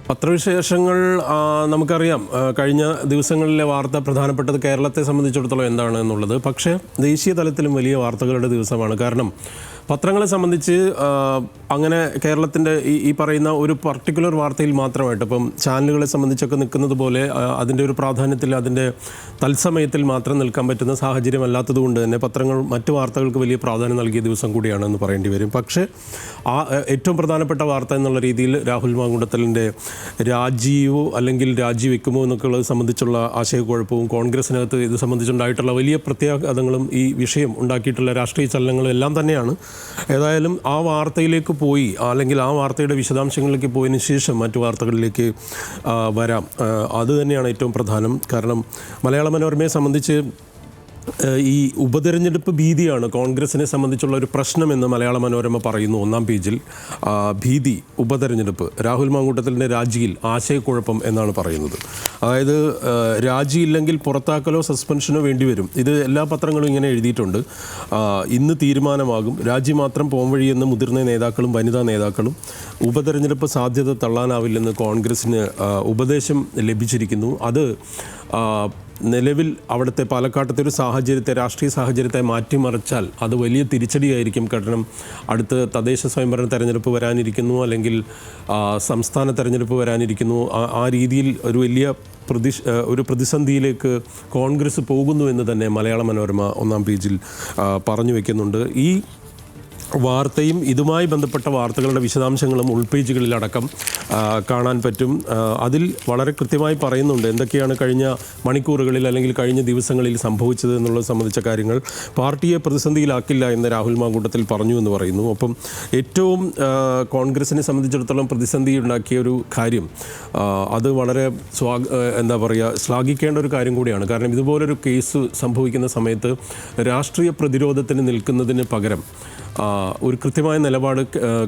പത്രവിശേഷങ്ങൾ നമുക്കറിയാം. കഴിഞ്ഞ ദിവസങ്ങളിലെ വാർത്ത പ്രധാനപ്പെട്ടത് കേരളത്തെ സംബന്ധിച്ചിടത്തോളം എന്താണ് എന്നുള്ളത്. പക്ഷേ ദേശീയ തലത്തിലും വലിയ വാർത്തകളുടെ ദിവസമാണ്. കാരണം പത്രങ്ങളെ സംബന്ധിച്ച് അങ്ങനെ കേരളത്തിൻ്റെ ഈ പറയുന്ന ഒരു പർട്ടിക്കുലർ വാർത്തയിൽ മാത്രമായിട്ട് ഇപ്പം ചാനലുകളെ സംബന്ധിച്ചൊക്കെ നിൽക്കുന്നത് പോലെ അതിൻ്റെ ഒരു പ്രാധാന്യത്തിൽ അതിൻ്റെ തത്സമയത്തിൽ മാത്രം നിൽക്കാൻ പറ്റുന്ന സാഹചര്യം അല്ലാത്തതുകൊണ്ട് തന്നെ പത്രങ്ങൾ മറ്റ് വാർത്തകൾക്ക് വലിയ പ്രാധാന്യം നൽകിയ ദിവസം കൂടിയാണെന്ന് പറയേണ്ടി വരും. പക്ഷേ ഏറ്റവും പ്രധാനപ്പെട്ട വാർത്ത എന്നുള്ള രീതിയിൽ രാഹുൽ മാങ്കൂട്ടത്തിലിൻ്റെ രാജിയോ അല്ലെങ്കിൽ രാജിവെക്കുമോ എന്നൊക്കെയുള്ളത് സംബന്ധിച്ചുള്ള ആശയക്കുഴപ്പവും കോൺഗ്രസിനകത്ത് ഇത് സംബന്ധിച്ചുണ്ടായിട്ടുള്ള വലിയ പ്രത്യാഘാതങ്ങളും ഈ വിഷയം ഉണ്ടാക്കിയിട്ടുള്ള രാഷ്ട്രീയ ചലനങ്ങളും എല്ലാം തന്നെയാണ്. ഏതായാലും ആ വാർത്തയിലേക്ക് പോയി അല്ലെങ്കിൽ ആ വാർത്തയുടെ വിശദാംശങ്ങളിലേക്ക് പോയതിന് ശേഷം മറ്റു വാർത്തകളിലേക്ക് വരാം. അതുതന്നെയാണ് ഏറ്റവും പ്രധാനം. കാരണം മലയാള മനോരമയെ സംബന്ധിച്ച് ഈ ഉപതെരഞ്ഞെടുപ്പ് ഭീതിയാണ് കോൺഗ്രസിനെ സംബന്ധിച്ചുള്ള ഒരു പ്രശ്നമെന്ന് മലയാള മനോരമ പറയുന്നു. ഒന്നാം പേജിൽ ഭീതി, ഉപതെരഞ്ഞെടുപ്പ്, രാഹുൽ മാങ്കൂട്ടത്തിലിൻ്റെ രാജിയിൽ ആശയക്കുഴപ്പം എന്നാണ് പറയുന്നത്. അതായത് രാജിയില്ലെങ്കിൽ പുറത്താക്കലോ സസ്പെൻഷനോ വേണ്ടിവരും. ഇത് എല്ലാ പത്രങ്ങളും ഇങ്ങനെ എഴുതിയിട്ടുണ്ട്. ഇന്ന് തീരുമാനമാകും, രാജി മാത്രം പോംവഴിയെന്ന് മുതിർന്ന നേതാക്കളും വനിതാ നേതാക്കളും. ഉപതെരഞ്ഞെടുപ്പ് സാധ്യത തള്ളാനാവില്ലെന്ന് കോൺഗ്രസിന് ഉപദേശം ലഭിച്ചിരിക്കുന്നു. അത് നിലവിൽ അവിടുത്തെ പാലക്കാട്ടത്തെ ഒരു സാഹചര്യത്തെ, രാഷ്ട്രീയ സാഹചര്യത്തെ മാറ്റിമറിച്ചാൽ അത് വലിയ തിരിച്ചടിയായിരിക്കും. കാരണം അടുത്ത് തദ്ദേശ സ്വയംഭരണ തെരഞ്ഞെടുപ്പ് വരാനിരിക്കുന്നു, അല്ലെങ്കിൽ സംസ്ഥാന തെരഞ്ഞെടുപ്പ് വരാനിരിക്കുന്നു. ആ രീതിയിൽ ഒരു വലിയ പ്രതിസന്ധിയിലേക്ക് കോൺഗ്രസ് പോകുന്നു എന്ന് തന്നെ മലയാള മനോരമ ഒന്നാം പേജിൽ പറഞ്ഞു വയ്ക്കുന്നുണ്ട്. ഈ വാർത്തയും ഇതുമായി ബന്ധപ്പെട്ട വാർത്തകളുടെ വിശദാംശങ്ങളും ഉൾപേജുകളിലടക്കം കാണാൻ പറ്റും. അതിൽ വളരെ കൃത്യമായി പറയുന്നുണ്ട് എന്തൊക്കെയാണ് കഴിഞ്ഞ മണിക്കൂറുകളിൽ അല്ലെങ്കിൽ കഴിഞ്ഞ ദിവസങ്ങളിൽ സംഭവിച്ചത് എന്നുള്ളത് സംബന്ധിച്ച കാര്യങ്ങൾ. പാർട്ടിയെ പ്രതിസന്ധിയിലാക്കില്ല എന്ന് രാഹുൽ മാങ്കൂട്ടത്തിൽ പറഞ്ഞു എന്ന് പറയുന്നു. ഒപ്പം ഏറ്റവും കോൺഗ്രസിനെ സംബന്ധിച്ചിടത്തോളം പ്രതിസന്ധി ഉണ്ടാക്കിയ ഒരു കാര്യം, അത് വളരെ ശ്ലാഘിക്കേണ്ട ഒരു കാര്യം കൂടിയാണ്. കാരണം ഇതുപോലൊരു കേസ് സംഭവിക്കുന്ന സമയത്ത് രാഷ്ട്രീയ പ്രതിരോധത്തിന് നിൽക്കുന്നതിന് പകരം ഒരു കൃത്യമായ നിലപാട്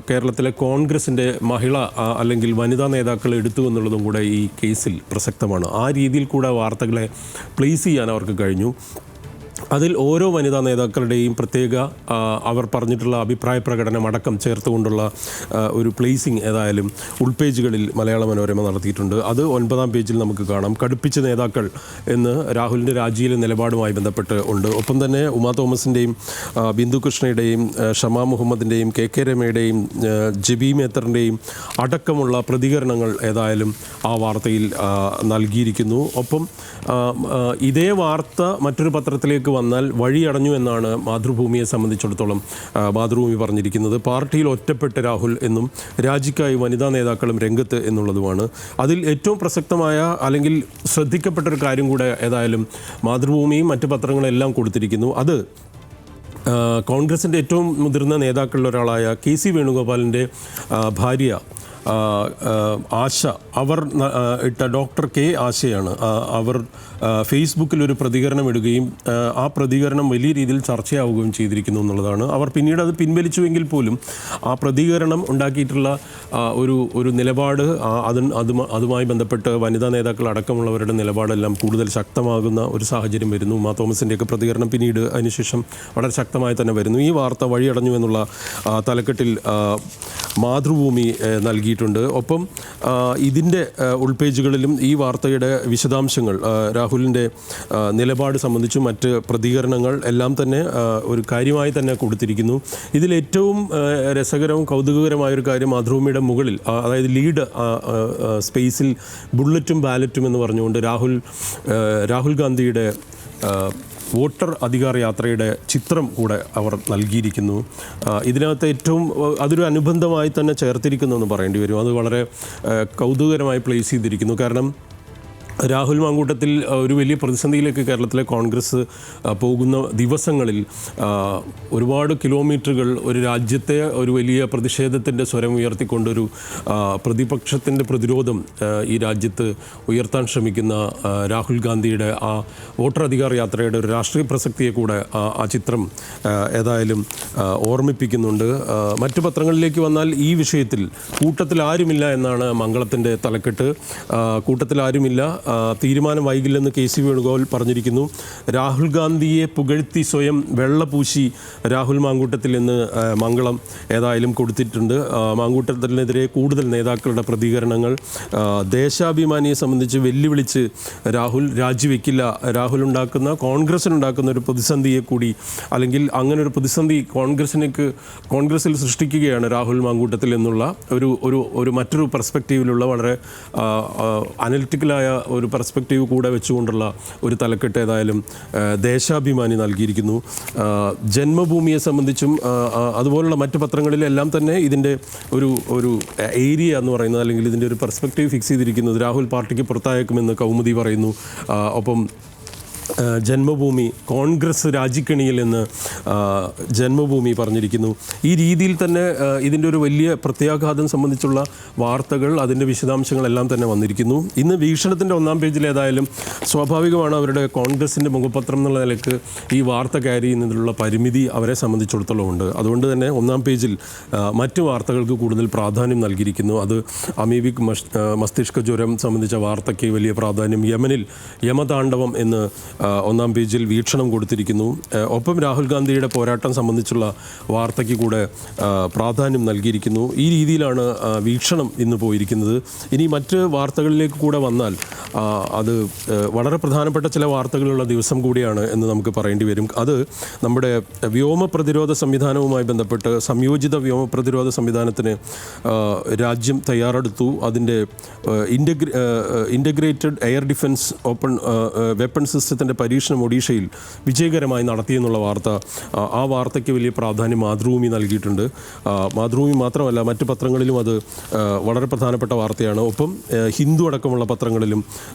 കേരളത്തിലെ കോൺഗ്രസിൻ്റെ മഹിള അല്ലെങ്കിൽ വനിതാ നേതാക്കൾ എടുത്തു എന്നുള്ളതും കൂടെ ഈ കേസിൽ പ്രസക്തമാണ്. ആ രീതിയിൽ കൂടെ വാർത്തകളെ പ്ലേസ് ചെയ്യാൻ അവർക്ക് കഴിഞ്ഞു. അതിൽ ഓരോ വനിതാ നേതാക്കളുടെയും പ്രത്യേക അവർ പറഞ്ഞിട്ടുള്ള അഭിപ്രായ പ്രകടനം അടക്കം ചേർത്തുകൊണ്ടുള്ള ഒരു പ്ലേസിംഗ് ഏതായാലും ഉൾപേജുകളിൽ മലയാള മനോരമ നടത്തിയിട്ടുണ്ട്. അത് 9-ാം പേജിൽ നമുക്ക് കാണാം. കടുപ്പിച്ച നേതാക്കൾ എന്ന് രാഹുലിൻ്റെ രാജിയിലെ നിലപാടുമായി ബന്ധപ്പെട്ട് ഉണ്ട്. ഒപ്പം തന്നെ ഉമാ തോമസിൻ്റെയും ബിന്ദു കൃഷ്ണയുടെയും ഷമാ മുഹമ്മദിൻ്റെയും കെ രമയുടെയും ജബി മേത്തറിൻ്റെയും അടക്കമുള്ള പ്രതികരണങ്ങൾ ഏതായാലും ആ വാർത്തയിൽ നൽകിയിരിക്കുന്നു. ഒപ്പം ഇതേ വാർത്ത മറ്റൊരു പത്രത്തിലേക്ക് വന്നാൽ വഴിയടഞ്ഞു എന്നാണ് മാതൃഭൂമിയെ സംബന്ധിച്ചിടത്തോളം മാതൃഭൂമി പറഞ്ഞിരിക്കുന്നത്. പാർട്ടിയിൽ ഒറ്റപ്പെട്ട രാഹുൽ എന്നും രാജിക്കായി വനിതാ നേതാക്കളും രംഗത്ത് എന്നുള്ളതുമാണ്. അതിൽ ഏറ്റവും പ്രസക്തമായ അല്ലെങ്കിൽ ശ്രദ്ധിക്കപ്പെട്ടൊരു കാര്യം കൂടെ ഏതായാലും മാതൃഭൂമിയും മറ്റ് പത്രങ്ങളെല്ലാം കൊടുത്തിരിക്കുന്നു. അത് കോൺഗ്രസിൻ്റെ ഏറ്റവും മുതിർന്ന നേതാക്കളിൽ ഒരാളായ KC വേണുഗോപാലിൻ്റെ ഭാര്യ ആശ, അവർ ഇട്ട ഡോക്ടർ K ആശയാണ്. അവർ ഫേസ്ബുക്കിൽ ഒരു പ്രതികരണം ഇടുകയും ആ പ്രതികരണം വലിയ രീതിയിൽ ചർച്ചയാവുകയും ചെയ്തിരിക്കുന്നു എന്നുള്ളതാണ്. അവർ പിന്നീട് അത് പിൻവലിച്ചുവെങ്കിൽ പോലും ആ പ്രതികരണം ഉണ്ടാക്കിയിട്ടുള്ള ഒരു നിലപാട്, അതുമായി ബന്ധപ്പെട്ട് വനിതാ നേതാക്കൾ അടക്കമുള്ളവരുടെ നിലപാടെല്ലാം കൂടുതൽ ശക്തമാകുന്ന ഒരു സാഹചര്യം വരുന്നു. ഉമാ തോമസിൻ്റെയൊക്കെ പ്രതികരണം പിന്നീട് അതിനുശേഷം വളരെ ശക്തമായി തന്നെ വരുന്നു. ഈ വാർത്ത വഴിയടഞ്ഞു എന്നുള്ള തലക്കെട്ടിൽ മാതൃഭൂമി നൽകിയിട്ടുണ്ട്. ഒപ്പം ഇതിൻ്റെ ഉൾപേജുകളിലും ഈ വാർത്തയുടെ വിശദാംശങ്ങൾ, രാഹുലിൻ്റെ നിലപാട് സംബന്ധിച്ചും മറ്റ് പ്രതികരണങ്ങൾ എല്ലാം തന്നെ ഒരു കാര്യമായി തന്നെ കൊടുത്തിരിക്കുന്നു. ഇതിലേറ്റവും രസകരവും കൗതുകകരമായൊരു കാര്യം മാതൃഭൂമിയുടെ മുകളിൽ, അതായത് ലീഡ് സ്പേസിൽ ബുള്ളറ്റും ബാലറ്റും എന്ന് പറഞ്ഞുകൊണ്ട് രാഹുൽ ഗാന്ധിയുടെ വോട്ടർ അധികാർ യാത്രയുടെ ചിത്രം കൂടെ അവർ നൽകിയിരിക്കുന്നു. ഇതിനകത്ത് ഏറ്റവും അതൊരു അനുബന്ധമായി തന്നെ ചേർത്തിരിക്കുന്നു എന്ന് പറയേണ്ടി വരും. അത് വളരെ കൗതുകകരമായി പ്ലേസ് ചെയ്തിരിക്കുന്നു. കാരണം രാഹുൽ മാങ്കൂട്ടത്തിൽ ഒരു വലിയ പ്രതിസന്ധിയിലേക്ക് കേരളത്തിലെ കോൺഗ്രസ് പോകുന്ന ദിവസങ്ങളിൽ ഒരുപാട് കിലോമീറ്ററുകൾ ഒരു രാജ്യത്തെ ഒരു വലിയ പ്രതിഷേധത്തിൻ്റെ സ്വരം ഉയർത്തിക്കൊണ്ടൊരു പ്രതിപക്ഷത്തിൻ്റെ പ്രതിരോധം ഈ രാജ്യത്ത് ഉയർത്താൻ ശ്രമിക്കുന്ന രാഹുൽ ഗാന്ധിയുടെ ആ വോട്ടർ അധികാർ യാത്രയുടെ ഒരു രാഷ്ട്രീയ പ്രസക്തിയെ കൂടെ ആ ചിത്രം ഏതായാലും ഓർമ്മിപ്പിക്കുന്നുണ്ട്. മറ്റു പത്രങ്ങളിലേക്ക് വന്നാൽ ഈ വിഷയത്തിൽ കൂട്ടത്തിൽ ആരുമില്ല എന്നാണ് മംഗളത്തിൻ്റെ തലക്കെട്ട്. കൂട്ടത്തിൽ ആരുമില്ല, തീരുമാനം വൈകില്ലെന്ന് KC വേണുഗോപാൽ പറഞ്ഞിരിക്കുന്നു. രാഹുൽ ഗാന്ധിയെ പുകഴ്ത്തി സ്വയം വെള്ളപൂശി രാഹുൽ മാങ്കൂട്ടത്തിൽ എന്ന് മംഗളം ഏതായാലും കൊടുത്തിട്ടുണ്ട്. മാങ്കൂട്ടത്തിനെതിരെ കൂടുതൽ നേതാക്കളുടെ പ്രതികരണങ്ങൾ. ദേശാഭിമാനിയെ സംബന്ധിച്ച് വെല്ലുവിളിച്ച് രാഹുൽ രാജിവെക്കില്ല, രാഹുൽ കോൺഗ്രസിനുണ്ടാക്കുന്ന ഒരു പ്രതിസന്ധിയെ കൂടി, അല്ലെങ്കിൽ അങ്ങനെ ഒരു പ്രതിസന്ധി കോൺഗ്രസിൽ സൃഷ്ടിക്കുകയാണ് രാഹുൽ മാങ്കൂട്ടത്തിൽ എന്നുള്ള ഒരു മറ്റൊരു പെർസ്പെക്റ്റീവിലുള്ള വളരെ അനലിറ്റിക്കലായ ഒരു പെർസ്പെക്റ്റീവ് കൂടെ വെച്ചുകൊണ്ടുള്ള ഒരു തലക്കെട്ട് ഏതായാലും ദേശാഭിമാനി നൽകിയിരിക്കുന്നു. ജന്മഭൂമിയെ സംബന്ധിച്ചും അതുപോലുള്ള മറ്റ് പത്രങ്ങളിലെല്ലാം തന്നെ ഇതിൻ്റെ ഒരു ഏരിയ എന്ന് പറയുന്നത്, അല്ലെങ്കിൽ ഇതിൻ്റെ ഒരു പെർസ്പെക്റ്റീവ് ഫിക്സ് ചെയ്തിരിക്കുന്നത് രാഹുൽ പാർട്ടിക്ക് പുറത്തായേക്കുമെന്ന് കൗമുദി പറയുന്നു. ഒപ്പം ജന്മഭൂമി കോൺഗ്രസ് രാജിക്കണിയിൽ എന്ന് ജന്മഭൂമി പറഞ്ഞിരിക്കുന്നു. ഈ രീതിയിൽ തന്നെ ഇതിൻ്റെ ഒരു വലിയ പ്രത്യാഘാതം സംബന്ധിച്ചുള്ള വാർത്തകൾ, അതിൻ്റെ വിശദാംശങ്ങളെല്ലാം തന്നെ വന്നിരിക്കുന്നു. ഇന്ന് വീക്ഷണത്തിൻ്റെ 1-ാം പേജിൽ ഏതായാലും സ്വാഭാവികമാണ്, അവരുടെ കോൺഗ്രസിൻ്റെ മുഖപത്രം എന്നുള്ള നിലക്ക് ഈ വാർത്ത ക്യാരി ചെയ്യുന്നതിലുള്ള പരിമിതി അവരെ സംബന്ധിച്ചിടത്തോളം ഉണ്ട്. അതുകൊണ്ട് തന്നെ 1-ാം പേജിൽ മറ്റ് വാർത്തകൾക്ക് കൂടുതൽ പ്രാധാന്യം നൽകിയിരിക്കുന്നു. അത് അമീബിക് മസ്തിഷ്ക ജ്വരം സംബന്ധിച്ച വാർത്തയ്ക്ക് വലിയ പ്രാധാന്യം, യമനിൽ യമതാണ്ഡവം എന്ന് 1-ാം പേജിൽ വീക്ഷണം കൊടുത്തിരിക്കുന്നു. ഒപ്പം രാഹുൽ ഗാന്ധിയുടെ പോരാട്ടം സംബന്ധിച്ചുള്ള വാർത്തയ്ക്ക് കൂടെ പ്രാധാന്യം നൽകിയിരിക്കുന്നു. ഈ രീതിയിലാണ് വീക്ഷണം ഇന്ന് പോയിരിക്കുന്നത്. ഇനി മറ്റ് വാർത്തകളിലേക്ക് കൂടെ വന്നാൽ അത് വളരെ പ്രധാനപ്പെട്ട ചില വാർത്തകളുള്ള ദിവസം കൂടിയാണ് എന്ന് നമുക്ക് പറയേണ്ടി വരും. അത് നമ്മുടെ വ്യോമ പ്രതിരോധ സംവിധാനവുമായി ബന്ധപ്പെട്ട് സംയോജിത വ്യോമ പ്രതിരോധ സംവിധാനത്തിന് രാജ്യം തയ്യാറെടുത്തു. അതിൻ്റെ ഇൻ്റഗ്രേറ്റഡ് എയർ ഡിഫൻസ് വെപ്പൺ സിസ്റ്റത്തിൻ്റെ പരീക്ഷണം ഒഡീഷയിൽ വിജയകരമായി നടത്തിയെന്നുള്ള വാർത്ത, ആ വാർത്തയ്ക്ക് വലിയ പ്രാധാന്യം മാതൃഭൂമി നൽകിയിട്ടുണ്ട്. മാതൃഭൂമി മാത്രമല്ല, മറ്റ് പത്രങ്ങളിലും അത് വളരെ പ്രധാനപ്പെട്ട വാർത്തയാണ്. ഒപ്പം ഹിന്ദു അടക്കമുള്ള പത്രങ്ങളിലും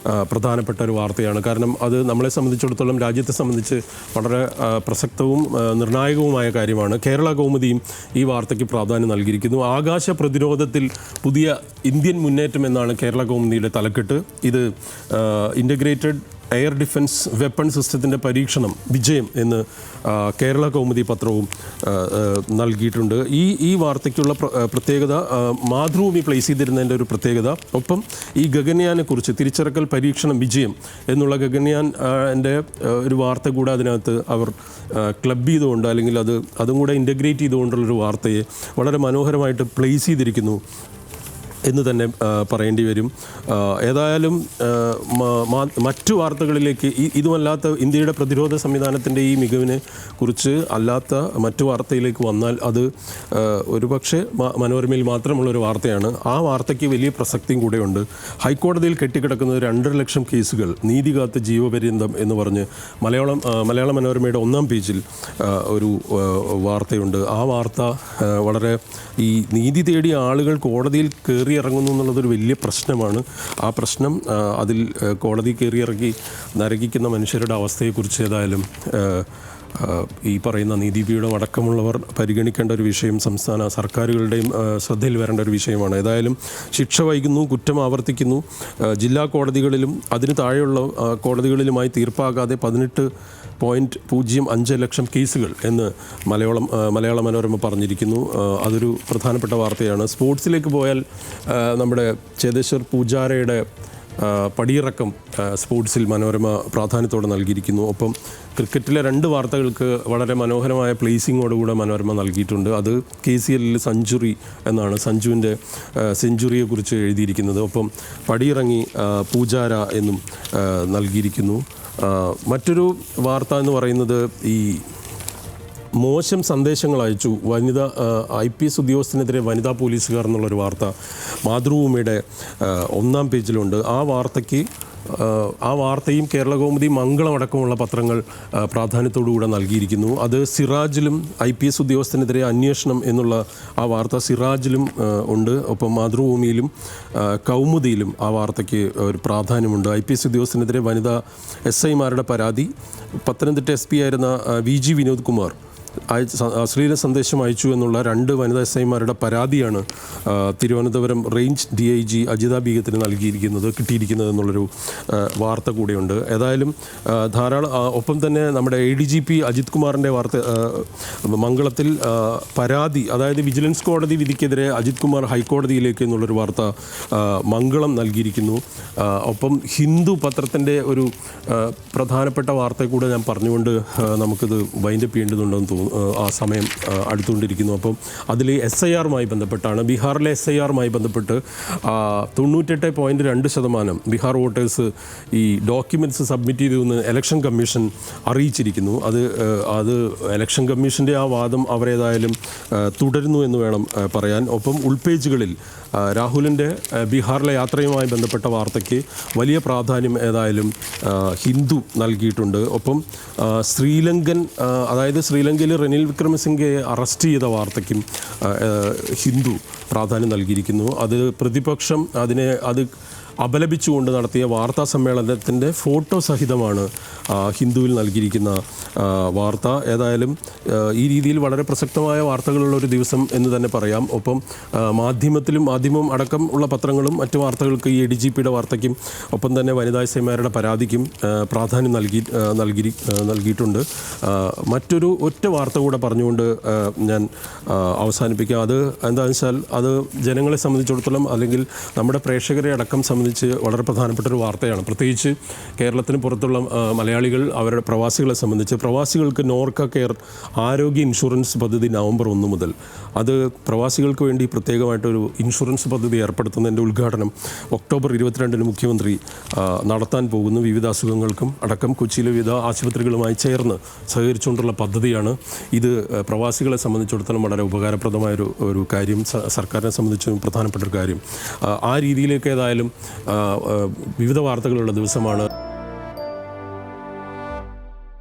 പ്രധാനപ്പെട്ട ഒരു വാർത്തയാണ്. കാരണം അത് നമ്മളെ സംബന്ധിച്ചിടത്തോളം, രാജ്യത്തെ സംബന്ധിച്ച് വളരെ പ്രസക്തവും നിർണായകവുമായ കാര്യമാണ്. കേരള കൗമുദിയും ഈ വാർത്തയ്ക്ക് പ്രാധാന്യം നൽകിയിരിക്കുന്നു. ആകാശ പ്രതിരോധത്തിൽ പുതിയ ഇന്ത്യൻ മുന്നേറ്റം എന്നാണ് കേരള കൗമുദിയുടെ തലക്കെട്ട്. ഇത് ഇൻ്റഗ്രേറ്റഡ് എയർ ഡിഫൻസ് വെപ്പൺ സിസ്റ്റത്തിൻ്റെ പരീക്ഷണം വിജയം എന്ന് കേരള കൗമുദി പത്രവും നൽകിയിട്ടുണ്ട്. ഈ വാർത്തയ്ക്കുള്ള പ്രത്യേകത മാതൃഭൂമി പ്ലേസ് ചെയ്തിരുന്നതിൻ്റെ ഒരു പ്രത്യേകത. ഒപ്പം ഈ ഗഗൻയാനെക്കുറിച്ച്, തിരിച്ചിറക്കൽ പരീക്ഷണം വിജയം എന്നുള്ള ഗഗൻയാൻ്റെ ഒരു വാർത്ത കൂടെ അതിനകത്ത് അവർ ക്ലബ് ചെയ്തുകൊണ്ട്, അല്ലെങ്കിൽ അതും കൂടെ ഇൻ്റഗ്രേറ്റ് ചെയ്തുകൊണ്ടുള്ളൊരു വാർത്തയെ വളരെ മനോഹരമായിട്ട് പ്ലേസ് ചെയ്തിരിക്കുന്നു എന്ന് തന്നെ പറയേണ്ടി വരും. ഏതായാലും മറ്റു വാർത്തകളിലേക്ക്, ഇതുമല്ലാത്ത ഇന്ത്യയുടെ പ്രതിരോധ സംവിധാനത്തിൻ്റെ ഈ മികവിനെ കുറിച്ച് അല്ലാത്ത മറ്റു വാർത്തയിലേക്ക് വന്നാൽ അത് ഒരുപക്ഷെ മനോരമയിൽ മാത്രമുള്ളൊരു വാർത്തയാണ്. ആ വാർത്തയ്ക്ക് വലിയ പ്രസക്തിയും കൂടെയുണ്ട്. ഹൈക്കോടതിയിൽ കെട്ടിക്കിടക്കുന്നത് 2.5 ലക്ഷം കേസുകൾ, നീതി കാത്ത് ജീവപര്യന്തം എന്ന് പറഞ്ഞ് മലയാള മനോരമയുടെ 1-ാം പേജിൽ ഒരു വാർത്തയുണ്ട്. ആ വാർത്ത വളരെ, ഈ നീതി തേടിയ ആളുകൾ കോടതിയിൽ കയറിയിറങ്ങുന്നു എന്നുള്ളതൊരു വലിയ പ്രശ്നമാണ്. ആ പ്രശ്നം, അതിൽ കോടതി കയറിയിറങ്ങി നരകിക്കുന്ന മനുഷ്യരുടെ അവസ്ഥയെക്കുറിച്ച് ഏതായാലും ഈ പറയുന്ന നീതിപീഠം അടക്കമുള്ളവർ പരിഗണിക്കേണ്ട ഒരു വിഷയം, സംസ്ഥാന സർക്കാരുകളുടെയും ശ്രദ്ധയിൽ വരേണ്ട ഒരു വിഷയമാണ്. ഏതായാലും ശിക്ഷ വൈകുന്നു, കുറ്റം ആവർത്തിക്കുന്നു. ജില്ലാ കോടതികളിലും അതിന് താഴെയുള്ള കോടതികളിലുമായി തീർപ്പാകാതെ 18.05 ലക്ഷം കേസുകൾ എന്ന് മലയാള മനോരമ പറഞ്ഞിരിക്കുന്നു. അതൊരു പ്രധാനപ്പെട്ട വാർത്തയാണ്. സ്പോർട്സിലേക്ക് പോയാൽ നമ്മുടെ ചേതേശ്വർ പൂജാരയുടെ പടിയിറക്കം സ്പോർട്സിൽ മനോരമ പ്രാധാന്യത്തോടെ നൽകിയിരിക്കുന്നു. ഒപ്പം ക്രിക്കറ്റിലെ 2 വാർത്തകൾക്ക് വളരെ മനോഹരമായ പ്ലേസിങ്ങോടുകൂടെ മനോരമ നൽകിയിട്ടുണ്ട്. അത് KCL സെഞ്ചുറി എന്നാണ്, സഞ്ജുവിൻ്റെ സെഞ്ചുറിയെക്കുറിച്ച് എഴുതിയിരിക്കുന്നത്. ഒപ്പം പടിയിറങ്ങി പൂജാര എന്നും നൽകിയിരിക്കുന്നു. മറ്റൊരു വാർത്ത എന്ന് പറയുന്നത്, ഈ മോശം സന്ദേശങ്ങൾ അയച്ചു IPS ഉദ്യോഗസ്ഥനെതിരെ വനിതാ പോലീസുകാർ എന്നുള്ളൊരു വാർത്ത മാതൃഭൂമിയുടെ 1-ാം പേജിലുണ്ട്. ആ വാർത്തയും കേരള കൗമുദി, മംഗളം അടക്കമുള്ള പത്രങ്ങൾ പ്രാധാന്യത്തോടുകൂടെ നൽകിയിരിക്കുന്നു. അത് സിറാജിലും IPS ഉദ്യോഗസ്ഥനെതിരെ അന്വേഷണം എന്നുള്ള ആ വാർത്ത സിറാജിലും ഉണ്ട്. ഒപ്പം മാതൃഭൂമിയിലും കൗമുദിയിലും ആ വാർത്തയ്ക്ക് ഒരു പ്രാധാന്യമുണ്ട്. IPS ഉദ്യോഗസ്ഥനെതിരെ വനിതാ SI മാരുടെ പരാതി. പത്തനംതിട്ട SP ആയിരുന്ന VG വിനോദ് കുമാർ അശ്ലീല സന്ദേശം അയച്ചു എന്നുള്ള 2 വനിതാ എസ്ഐമാരുടെ പരാതിയാണ് തിരുവനന്തപുരം റേഞ്ച് DIG അജിത ബീഗത്തിന് കിട്ടിയിരിക്കുന്നത് എന്നുള്ളൊരു വാർത്ത കൂടിയുണ്ട്. ഏതായാലും ധാരാളം ഒപ്പം തന്നെ നമ്മുടെ ADGP അജിത് കുമാറിൻ്റെ മംഗളത്തിൽ പരാതി, അതായത് വിജിലൻസ് കോടതി വിധിക്കെതിരെ അജിത് കുമാർ ഹൈക്കോടതിയിലേക്ക് എന്നുള്ളൊരു വാർത്ത മംഗളം നൽകിയിരിക്കുന്നു. ഒപ്പം ഹിന്ദു പത്രത്തിൻ്റെ ഒരു പ്രധാനപ്പെട്ട വാർത്ത കൂടെ ഞാൻ പറഞ്ഞുകൊണ്ട് നമുക്കിത് വൈൻഡപ്പ് ചെയ്യേണ്ടതുണ്ടെന്ന് തോന്നുന്നു. ആ സമയം അടുത്തുകൊണ്ടിരിക്കുന്നു. അപ്പം അതിൽ SIRമായി ബന്ധപ്പെട്ടാണ്, ബീഹാറിലെ SIRമായി ബന്ധപ്പെട്ട് 98.2% ബീഹാർ വോട്ടേഴ്സ് ഈ ഡോക്യുമെൻറ്റ്സ് സബ്മിറ്റ് ചെയ്തുവെന്ന് ഇലക്ഷൻ കമ്മീഷൻ അറിയിച്ചിരിക്കുന്നു. അത് ഇലക്ഷൻ കമ്മീഷൻ്റെ ആ വാദം അവരേതായാലും തുടരുന്നു എന്ന് വേണം പറയാൻ. ഒപ്പം ഉൾപേജുകളിൽ രാഹുലിൻ്റെ ബീഹാറിലെ യാത്രയുമായി ബന്ധപ്പെട്ട വാർത്തയ്ക്ക് വലിയ പ്രാധാന്യം ഏതായാലും ഹിന്ദു നൽകിയിട്ടുണ്ട്. ഒപ്പം അതായത് ശ്രീലങ്കയിൽ റെനിൽ വിക്രമസിംഗയെ അറസ്റ്റ് ചെയ്ത വാർത്തയ്ക്കും ഹിന്ദു പ്രാധാന്യം നൽകിയിരിക്കുന്നു. അത് പ്രതിപക്ഷം അത് അപലപിച്ചുകൊണ്ട് നടത്തിയ വാർത്താ സമ്മേളനത്തിൻ്റെ ഫോട്ടോ സഹിതമാണ് ഹിന്ദുവിൽ നൽകിയിരിക്കുന്ന വാർത്ത. ഏതായാലും ഈ രീതിയിൽ വളരെ പ്രസക്തമായ വാർത്തകളുള്ളൊരു ദിവസം എന്ന് തന്നെ പറയാം. ഒപ്പം മാധ്യമം അടക്കം ഉള്ള പത്രങ്ങളും മറ്റു വാർത്തകൾക്ക് ഈ ADGPയുടെ വാർത്തയ്ക്കും ഒപ്പം തന്നെ വനിതാ എസ്ഐമാരുടെ പരാതിക്കും പ്രാധാന്യം നൽകിയിട്ടുണ്ട്. മറ്റൊരു ഒറ്റ വാർത്ത കൂടെ പറഞ്ഞുകൊണ്ട് ഞാൻ അവസാനിപ്പിക്കാം. അത് എന്താണെന്ന് വെച്ചാൽ അത് ജനങ്ങളെ സംബന്ധിച്ചിടത്തോളം അല്ലെങ്കിൽ നമ്മുടെ പ്രേക്ഷകരെ അടക്കം സംബന്ധിച്ച് വളരെ പ്രധാനപ്പെട്ട ഒരു വാർത്തയാണ്. പ്രത്യേകിച്ച് കേരളത്തിന് പുറത്തുള്ള മലയാളികൾ, അവരുടെ പ്രവാസികളെ സംബന്ധിച്ച് പ്രവാസികൾക്ക് നോർക്ക കെയർ ആരോഗ്യ ഇൻഷുറൻസ് പദ്ധതി നവംബർ 1 മുതൽ അത് പ്രവാസികൾക്ക് വേണ്ടി പ്രത്യേകമായിട്ടൊരു ഇൻഷുറൻസ് പദ്ധതി ഏർപ്പെടുത്തുന്നതിൻ്റെ ഉദ്ഘാടനം ഒക്ടോബർ 22-ന് മുഖ്യമന്ത്രി നടത്താൻ പോകുന്നു. വിവിധ അസുഖങ്ങൾക്കും അടക്കം കൊച്ചിയിലെ വിവിധ ആശുപത്രികളുമായി ചേർന്ന് സഹകരിച്ചുകൊണ്ടുള്ള പദ്ധതിയാണ് ഇത്. പ്രവാസികളെ സംബന്ധിച്ചിടത്തോളം വളരെ ഉപകാരപ്രദമായൊരു കാര്യം, സർക്കാരിനെ സംബന്ധിച്ചും പ്രധാനപ്പെട്ട ഒരു കാര്യം. ആ രീതിയിലേക്ക് ഏതായാലും വിവിധ വാർത്തകളുള്ള ദിവസമാണ്.